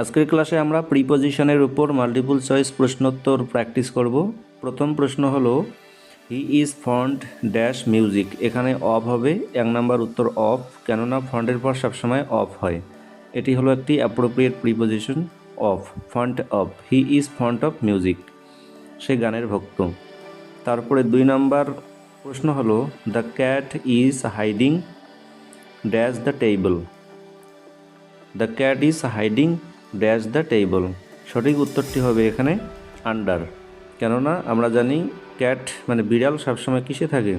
আজকের ক্লাসে আমরা প্রিপজিশনের উপর মাল্টিপল চয়েস প্রশ্নোত্তর প্র্যাকটিস করব। প্রথম প্রশ্ন হলো হি ইজ ফন্ড ড্যাশ মিউজিক। এখানে অফ হবে, 1 নম্বর উত্তর অফ, কেননা ফন্ডের পর সবসময় অফ হয়। এটি হলো একটি appropriate preposition of, fond of. He is fond of music, সে গানের ভক্ত। তারপরে 2 নম্বর প্রশ্ন হলো the cat is hiding dash the table. The cat is hiding dash the table, সঠিক উত্তরটি হবে এখানে আন্ডার, কেননা আমরা জানি ক্যাট মানে বিড়াল সবসময় কিসে থাকে,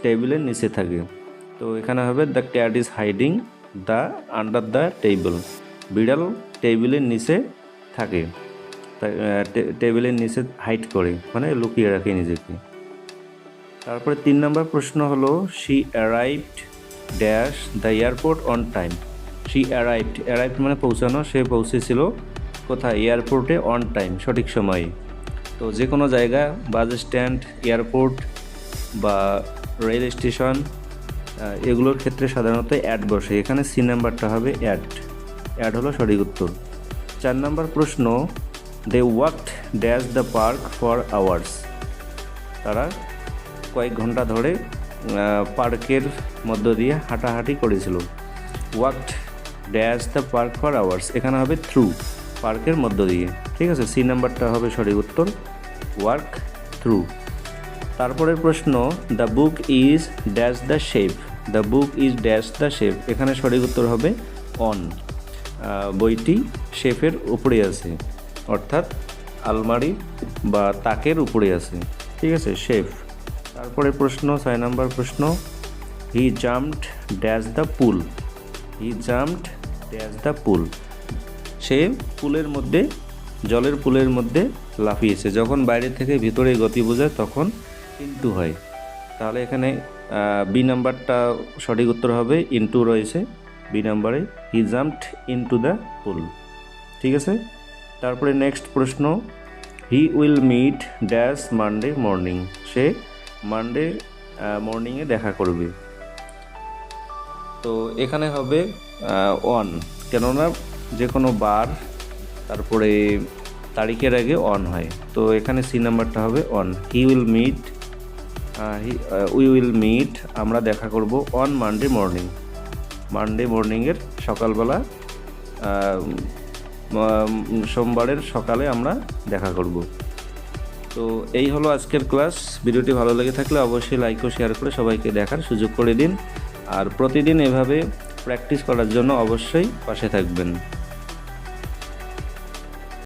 টেবিলের নিচে থাকে। তো এখানে হবে the cat is hiding the under the table, বিড়াল টেবিলের নিচে থাকে, টেবিলের নিচে হাইড করে মানে লুকিয়ে রাখে নিজেকে। তারপরে 3 নম্বর প্রশ্ন হলো she arrived dash the airport on time. She arrived মানে পৌঁছানো, সে পৌঁছেছিল কোথায়, এয়ারপোর্টে অন টাইম, সঠিক সময়ে। তো যে কোনো জায়গা, বাস স্ট্যান্ড, এয়ারপোর্ট বা রেল স্টেশন, এগুলোর ক্ষেত্রে সাধারণত অ্যাড বসে, এখানে সি নাম্বারটা হবে অ্যাড হলো সঠিক উত্তর। 4 নম্বর প্রশ্ন they walked dash the park for hours. তারা কয়েক ঘন্টা ধরে পার্কের মধ্য দিয়ে হাঁটাহাঁটি করেছিল। Walked dash the park for hours, এখানে হবে থ্রু, পার্কের মধ্য দিয়ে, ঠিক আছে, সি নাম্বারটা হবে সঠিক উত্তর, ওয়ার্ক থ্রু। তারপরের প্রশ্ন the book is dash the shape. The book is dash the shape, এখানে সঠিক উত্তর হবে অন, বইটি শেফের উপরে আছে, অর্থাৎ আলমারি বা তাকের উপরে আছে, ঠিক আছে, শেফ। তারপরে প্রশ্ন 6 নম্বর প্রশ্ন he jumped dash the pool. He jumped dash the pool, সে পুলের মধ্যে, জলের পুলের মধ্যে লাফিয়েছে। যখন বাইরে থেকে ভিতরে গতি বোঝায় তখন ইনটু হয়, তাহলে এখানে বি নাম্বারটা সঠিক উত্তর হবে, ইনটু রয়েছে বি নাম্বারে, he jumped into the pool, ঠিক আছে। তারপরে নেক্সট প্রশ্ন he will meet dash Monday morning. সে মানডে মর্নিংয়ে দেখা করবে। তো এখানে হবে অন, কেননা যে কোনো বার তারপরে তারিখের আগে অন হয়, তো এখানে সি নাম্বারটা হবে on. He will meet, we will meet, আমরা দেখা করব অন মানডে মর্নিং, মানডে মর্নিংয়ের সকালবেলা, সোমবারের সকালে আমরা দেখা করব। তো এই হলো আজকের ক্লাস। ভিডিওটি ভালো লেগে থাকলে অবশ্যই লাইক ও শেয়ার করে সবাইকে দেখার সুযোগ করে দিন, আর প্রতিদিন এভাবে প্র্যাকটিস করার জন্য অবশ্যই পাশে থাকবেন।